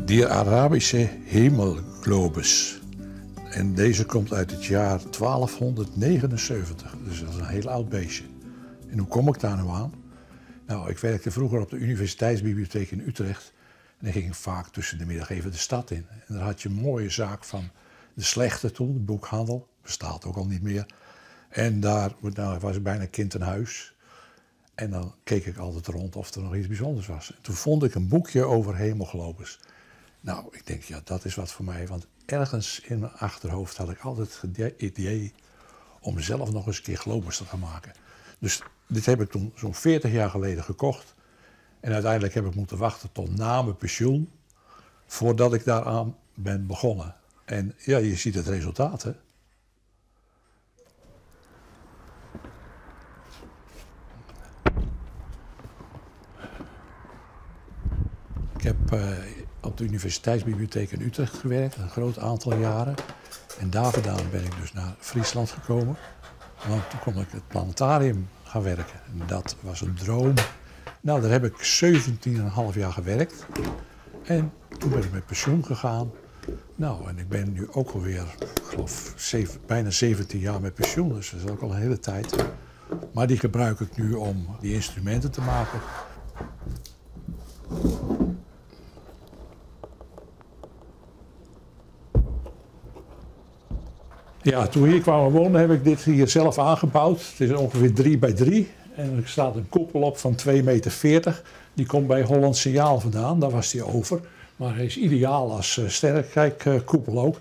Die Arabische hemelglobus. En deze komt uit het jaar 1279, dus dat is een heel oud beestje. En hoe kom ik daar nou aan? Nou, ik werkte vroeger op de Universiteitsbibliotheek in Utrecht. En dan ging ik vaak tussen de middag even de stad in. En daar had je een mooie zaak van de Slechte toen, de boekhandel. Bestaat ook al niet meer. En daar was ik bijna kind in huis. En dan keek ik altijd rond of er nog iets bijzonders was. En toen vond ik een boekje over hemelglobus. Nou, ik denk, ja, dat is wat voor mij. Want ergens in mijn achterhoofd had ik altijd het idee om zelf nog eens een keer globus te gaan maken. Dus dit heb ik toen zo'n 40 jaar geleden gekocht. En uiteindelijk heb ik moeten wachten tot na mijn pensioen voordat ik daaraan ben begonnen. En ja, je ziet het resultaat, hè. Ik heb op de Universiteitsbibliotheek in Utrecht gewerkt, een groot aantal jaren. En daar vandaan ben ik dus naar Friesland gekomen. Want toen kon ik het planetarium gaan werken. En dat was een droom. Nou, daar heb ik 17,5 jaar gewerkt. En toen ben ik met pensioen gegaan. Nou, en ik ben nu ook alweer, ik geloof, bijna 17 jaar met pensioen. Dus dat is ook al een hele tijd. Maar die gebruik ik nu om die instrumenten te maken. Ja, toen we hier kwamen wonen heb ik dit hier zelf aangebouwd. Het is ongeveer 3 bij 3. En er staat een koepel op van 2,40 meter. Die komt bij Holland Signaal vandaan, daar was die over. Maar hij is ideaal als sterrenkijkkoepel ook.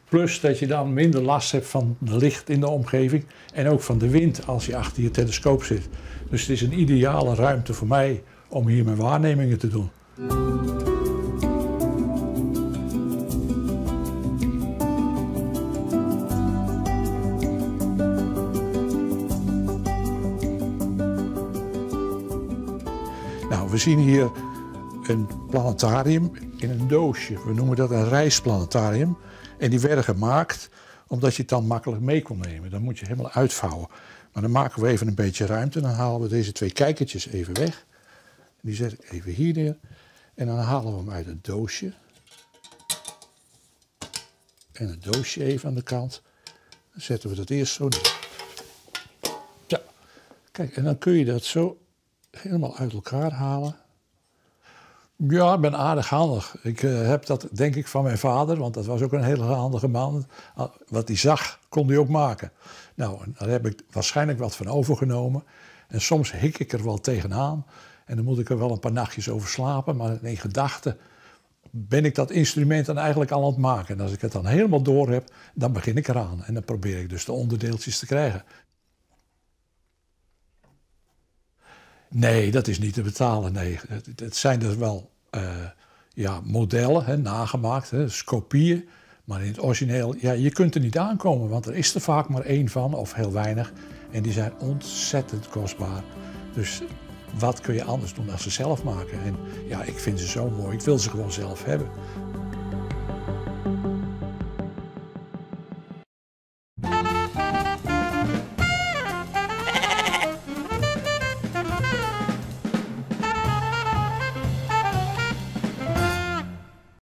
Plus dat je dan minder last hebt van de licht in de omgeving. En ook van de wind als je achter je telescoop zit. Dus het is een ideale ruimte voor mij om hier mijn waarnemingen te doen. Nou, we zien hier een planetarium in een doosje. We noemen dat een reisplanetarium. En die werden gemaakt omdat je het dan makkelijk mee kon nemen. Dan moet je helemaal uitvouwen. Maar dan maken we even een beetje ruimte. Dan halen we deze 2 kijkertjes even weg. Die zet ik even hier neer. En dan halen we hem uit het doosje. En het doosje even aan de kant. Dan zetten we dat eerst zo neer. Ja, kijk, en dan kun je dat zo helemaal uit elkaar halen. Ja, ik ben aardig handig. Ik heb dat denk ik van mijn vader, want dat was ook een hele handige man. Wat hij zag, kon hij ook maken. Nou, daar heb ik waarschijnlijk wat van overgenomen. En soms hik ik er wel tegenaan. En dan moet ik er wel een paar nachtjes over slapen. Maar in gedachten ben ik dat instrument dan eigenlijk al aan het maken. En als ik het dan helemaal door heb, dan begin ik eraan. En dan probeer ik dus de onderdeeltjes te krijgen. Nee, dat is niet te betalen. Nee, het zijn dus wel modellen, hè, nagemaakt, hè, dus kopieën. Maar in het origineel, ja, je kunt er niet aankomen, want er is er vaak maar 1 van, of heel weinig. En die zijn ontzettend kostbaar. Dus wat kun je anders doen dan ze zelf maken? En ja, ik vind ze zo mooi. Ik wil ze gewoon zelf hebben.